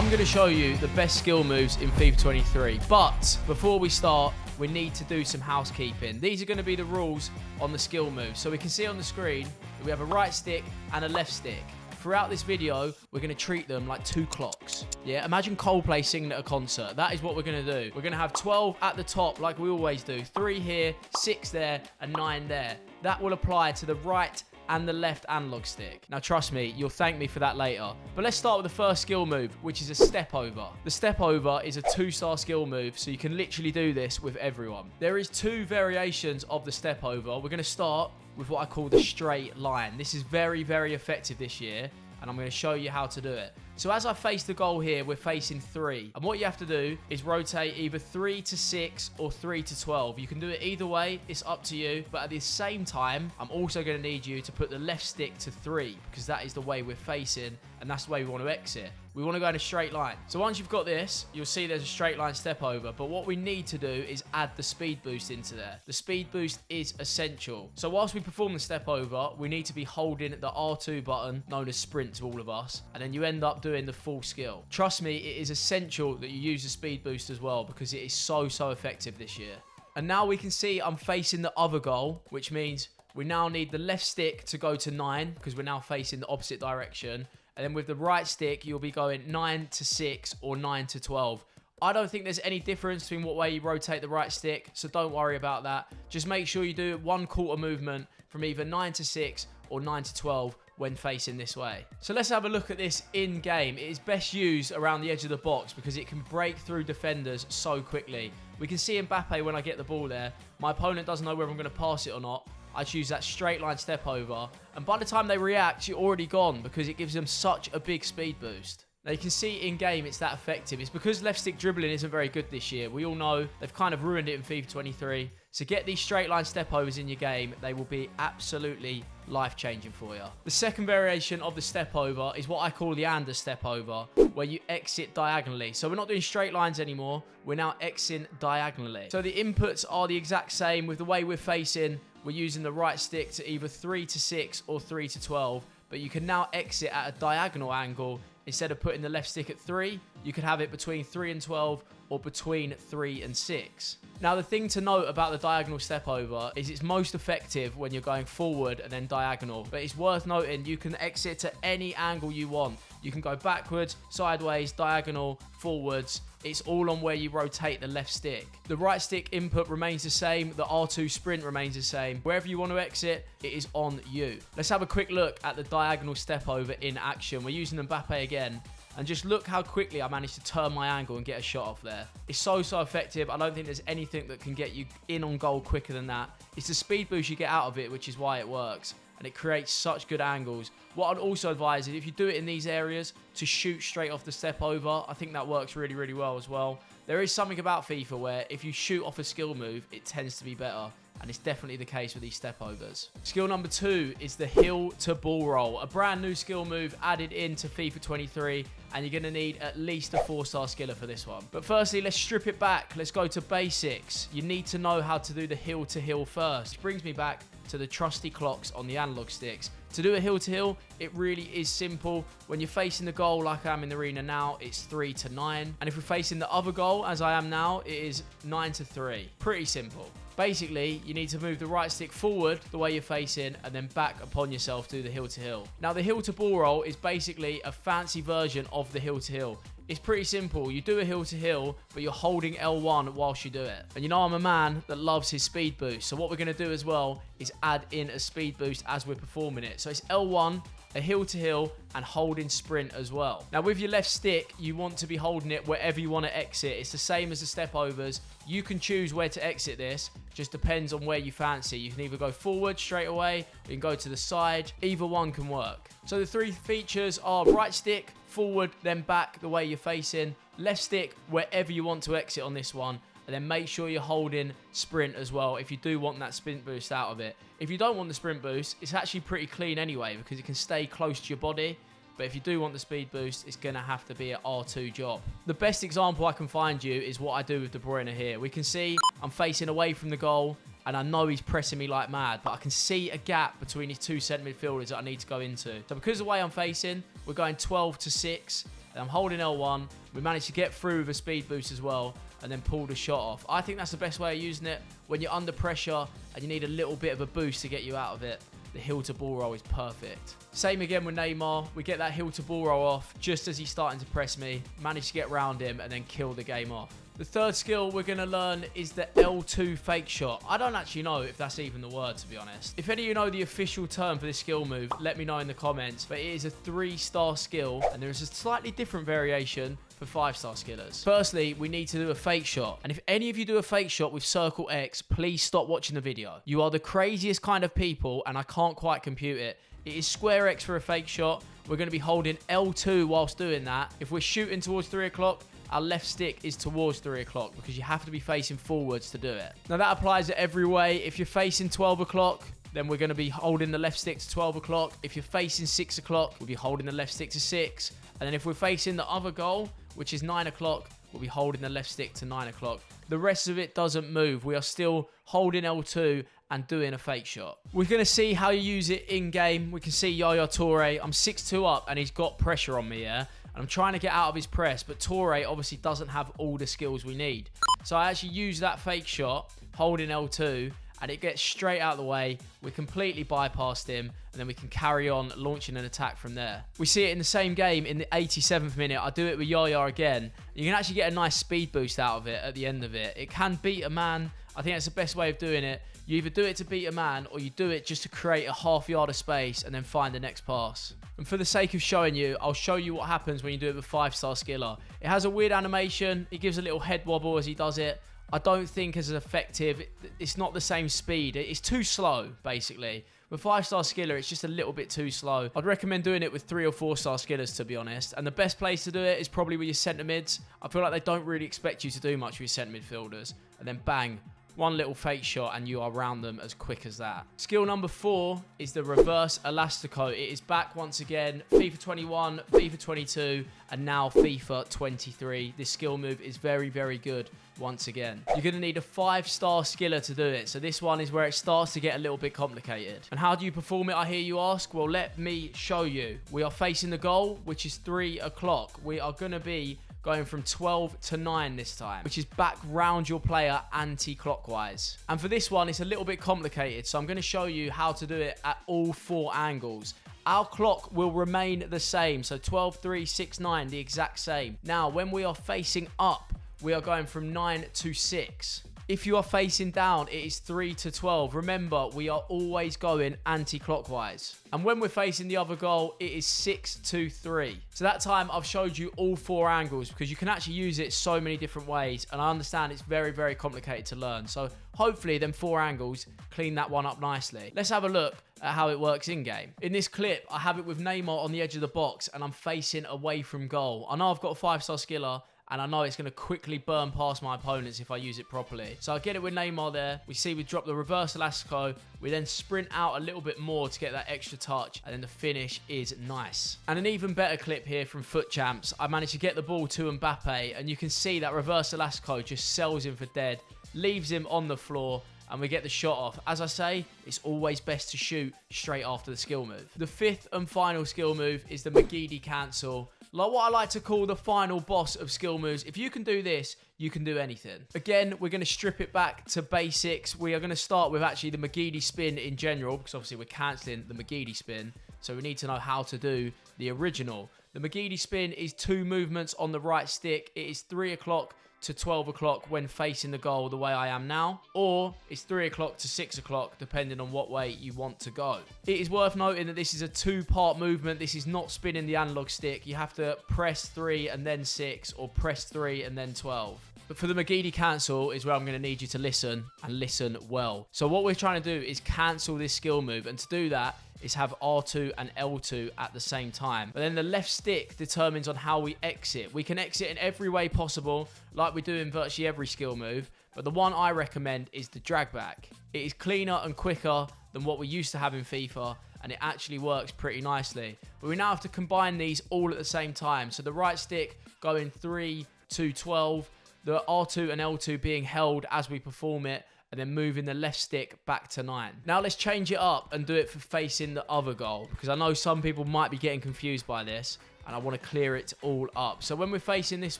I'm going to show you the best skill moves in FIFA 23. But before we start, we need to do some housekeeping. These are going to be the rules on the skill moves. So we can see on the screen that we have a right stick and a left stick. Throughout this video, we're going to treat them like two clocks. Yeah, imagine Coldplay singing at a concert. That is what we're going to do. We're going to have 12 at the top like we always do. 3 here, 6 there, and 9 there. That will apply to the right and the left analog stick. Now trust me, you'll thank me for that later. But let's start with the first skill move, which is a step over. The step over is a 2-star skill move, so you can literally do this with everyone. There is 2 variations of the step over. We're going to start with what I call the straight line. This is very, very effective this year, and I'm going to show you how to do it. So as I face the goal here, we're facing 3. And what you have to do is rotate either 3 to 6 or 3 to 12. You can do it either way. It's up to you. But at the same time, I'm also going to need you to put the left stick to 3 because that is the way we're facing and that's the way we want to exit. We want to go in a straight line. So once you've got this, you'll see there's a straight line step over. But what we need to do is add the speed boost into there. The speed boost is essential. So whilst we perform the step over, we need to be holding the R2 button, known as sprint to all of us. And then you end up doing the full skill. Trust me, it is essential that you use the speed boost as well because it is so effective this year. And now we can see I'm facing the other goal, which means we now need the left stick to go to 9 because we're now facing the opposite direction. And then with the right stick, you'll be going 9 to 6 or 9 to 12. I don't think there's any difference between what way you rotate the right stick, so don't worry about that. Just make sure you do 1/4 movement from either 9 to 6 or 9 to 12 when facing this way. So let's have a look at this in game. It is best used around the edge of the box because it can break through defenders so quickly. We can see Mbappe when I get the ball there. My opponent doesn't know whether I'm going to pass it or not. I choose that straight line step over. And by the time they react, you're already gone because it gives them such a big speed boost. Now you can see in game it's that effective. It's because left stick dribbling isn't very good this year. We all know they've kind of ruined it in FIFA 23. So get these straight line step overs in your game. They will be absolutely life-changing for you. The second variation of the step over is what I call the Anders step over, where you exit diagonally. So we're not doing straight lines anymore. We're now exiting diagonally. So the inputs are the exact same. With the way we're facing, we're using the right stick to either 3 to 6 or 3 to 12. But you can now exit at a diagonal angle. Instead of putting the left stick at 3, you could have it between 3 and 12 or between 3 and 6. Now, the thing to note about the diagonal step over is it's most effective when you're going forward and then diagonal. But it's worth noting you can exit to any angle you want. You can go backwards, sideways, diagonal, forwards. It's all on where you rotate the left stick. The right stick input remains the same. The R2 sprint remains the same. Wherever you want to exit, it is on you. Let's have a quick look at the diagonal step over in action. We're using Mbappe again. And just look how quickly I managed to turn my angle and get a shot off there. It's so effective. I don't think there's anything that can get you in on goal quicker than that. It's the speed boost you get out of it, which is why it works. And it creates such good angles. What I'd also advise is if you do it in these areas, to shoot straight off the step over. I think that works really well as well. There is something about FIFA where if you shoot off a skill move, it tends to be better. And it's definitely the case with these step overs. Skill number 2 is the heel to ball roll. A brand new skill move added into FIFA 23. And you're going to need at least a 4-star skiller for this one. But firstly, let's strip it back. Let's go to basics. You need to know how to do the heel to heel first. Which brings me back to the trusty clocks on the analog sticks. To do a heel to heel, it really is simple. When you're facing the goal like I am in the arena now, it's 3 to 9. And if we're facing the other goal as I am now, it is 9 to 3. Pretty simple. Basically, you need to move the right stick forward the way you're facing and then back upon yourself to do the heel to heel. Now, the heel to ball roll is basically a fancy version of the heel to heel. It's pretty simple. You do a heel to heel, but you're holding L1 whilst you do it. And you know I'm a man that loves his speed boost. So what we're going to do as well is add in a speed boost as we're performing it. So it's L1, a heel to heel, and holding sprint as well. Now with your left stick, you want to be holding it wherever you want to exit. It's the same as the step overs. You can choose where to exit this. Just depends on where you fancy. You can either go forward straight away, you can go to the side. Either one can work. So the 3 features are right stick, forward, then back the way you're facing. Left stick, wherever you want to exit on this one. And then make sure you're holding sprint as well if you do want that sprint boost out of it. If you don't want the sprint boost, it's actually pretty clean anyway because it can stay close to your body. But if you do want the speed boost, it's going to have to be an R2 job. The best example I can find you is what I do with De Bruyne here. We can see I'm facing away from the goal and I know he's pressing me like mad, but I can see a gap between his 2 centre midfielders that I need to go into. So because of the way I'm facing, we're going 12 to 6. And I'm holding L1. We managed to get through with a speed boost as well and then pull the shot off. I think that's the best way of using it when you're under pressure and you need a little bit of a boost to get you out of it. The heel to ball roll is perfect. Same again with Neymar. We get that heel to ball roll off just as he's starting to press me. Manage to get around him and then kill the game off. The third skill we're going to learn is the L2 fake shot. I don't actually know if that's even the word, to be honest. If any of you know the official term for this skill move, let me know in the comments. But it is a 3-star skill, and there is a slightly different variation for 5-star skillers. Firstly, we need to do a fake shot. And if any of you do a fake shot with circle X, please stop watching the video. You are the craziest kind of people, and I can't quite compute it. It is square X for a fake shot. We're going to be holding L2 whilst doing that. If we're shooting towards 3 o'clock, our left stick is towards 3 o'clock because you have to be facing forwards to do it. Now that applies to every way. If you're facing 12 o'clock, then we're going to be holding the left stick to 12 o'clock. If you're facing 6 o'clock, we'll be holding the left stick to 6. And then if we're facing the other goal, which is 9 o'clock, we'll be holding the left stick to 9 o'clock. The rest of it doesn't move. We are still holding L2 and doing a fake shot. We're going to see how you use it in game. We can see Yaya Toure. I'm 6-2 up and he's got pressure on me, yeah? And I'm trying to get out of his press, but Toure obviously doesn't have all the skills we need. So I actually use that fake shot, holding L2, and it gets straight out of the way. We completely bypassed him, and then we can carry on launching an attack from there. We see it in the same game in the 87th minute. I do it with Yaya again. You can actually get a nice speed boost out of it at the end of it. It can beat a man. I think that's the best way of doing it. You either do it to beat a man or you do it just to create a half yard of space and then find the next pass. And for the sake of showing you, I'll show you what happens when you do it with 5-star skiller. It has a weird animation. It gives a little head wobble as he does it. I don't think as effective. It's not the same speed. It's too slow, basically. With 5-star skiller, it's just a little bit too slow. I'd recommend doing it with 3 or 4-star skillers, to be honest. And the best place to do it is probably with your centre mids. I feel like they don't really expect you to do much with your centre midfielders. And then bang, one little fake shot and you are around them as quick as that. Skill number 4 is the reverse elastico. It is back once again. FIFA 21, FIFA 22, and now FIFA 23. This skill move is very, very good once again. You're going to need a 5-star skiller to do it. So this one is where it starts to get a little bit complicated. And how do you perform it, I hear you ask? Well, let me show you. We are facing the goal, which is 3 o'clock. We are going to be going from 12 to 9 this time, which is back round your player anti-clockwise. And for this one, it's a little bit complicated, so I'm going to show you how to do it at all 4 angles. Our clock will remain the same, so 12, 3, 6, 9, the exact same. Now, when we are facing up, we are going from 9 to 6. If you are facing down, it is 3 to 12. Remember, we are always going anti-clockwise. And when we're facing the other goal, it is 6 to 3. So that time I've showed you all 4 angles because you can actually use it so many different ways. And I understand it's very, very complicated to learn. So hopefully them 4 angles clean that one up nicely. Let's have a look at how it works in game. In this clip, I have it with Neymar on the edge of the box and I'm facing away from goal. I know I've got a 5-star skiller, and I know it's going to quickly burn past my opponents if I use it properly. So I get it with Neymar there. We see we drop the reverse elastico. We then sprint out a little bit more to get that extra touch. And then the finish is nice. And an even better clip here from Foot Champs. I managed to get the ball to Mbappe. And you can see that reverse elastico just sells him for dead. Leaves him on the floor. And we get the shot off. As I say, it's always best to shoot straight after the skill move. The 5th and final skill move is the McGee Cancel. Like what I like to call the final boss of skill moves. If you can do this, you can do anything. Again, we're going to strip it back to basics. We are going to start with actually the McGee spin in general, because obviously we're cancelling the McGee spin. So we need to know how to do the original. The McGee spin is 2 movements on the right stick. It is 3 o'clock to 12 o'clock when facing the goal the way I am now, or it's 3 o'clock to 6 o'clock depending on what way you want to go. It is worth noting that this is a 2-part movement. This is not spinning the analog stick. You have to press 3 and then 6, or press 3 and then 12. But for the McGee cancel is where I'm going to need you to listen, and listen well. So what we're trying to do is cancel this skill move, and to do that is have R2 and L2 at the same time. But then the left stick determines on how we exit. We can exit in every way possible, like we do in virtually every skill move, but the one I recommend is the drag back. It is cleaner and quicker than what we used to have in FIFA, and it actually works pretty nicely. But we now have to combine these all at the same time. So the right stick going 3 to 12, the R2 and L2 being held as we perform it, and then moving the left stick back to 9. Now let's change it up and do it for facing the other goal, because I know some people might be getting confused by this. and I want to clear it all up. So when we're facing this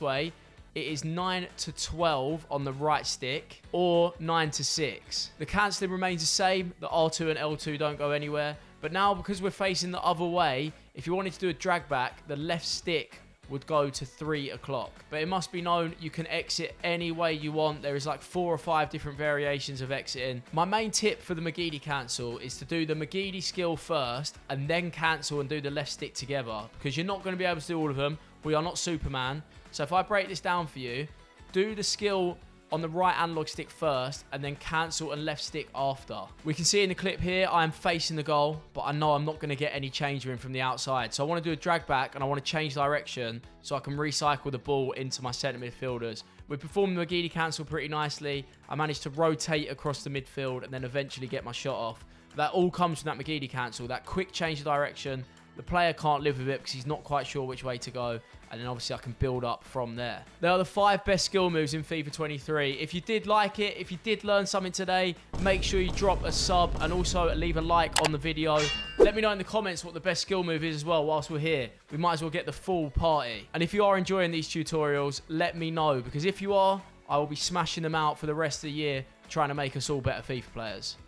way, it is 9 to 12 on the right stick or 9 to 6. The cancelling remains the same. The R2 and L2 don't go anywhere. But now, because we're facing the other way, if you wanted to do a drag back, the left stick would go to 3 o'clock. But it must be known you can exit any way you want. There is like 4 or 5 different variations of exiting. My main tip for the McGee Cancel is to do the McGee skill first and then cancel and do the left stick together, because you're not going to be able to do all of them. We are not Superman. So if I break this down for you, do the skill on the right analog stick first and then cancel and left stick after. We can see in the clip here, I am facing the goal, but I know I'm not going to get any change in from the outside. So I want to do a drag back and I want to change direction so I can recycle the ball into my centre midfielders. We performed the McGee Cancel pretty nicely. I managed to rotate across the midfield and then eventually get my shot off. That all comes from that McGee Cancel, that quick change of direction. The player can't live with it because he's not quite sure which way to go. And then obviously I can build up from there. They are the 5 best skill moves in FIFA 23. If you did like it, if you did learn something today, make sure you drop a sub and also leave a like on the video. Let me know in the comments what the best skill move is as well whilst we're here. We might as well get the full party. And if you are enjoying these tutorials, let me know, because if you are, I will be smashing them out for the rest of the year, trying to make us all better FIFA players.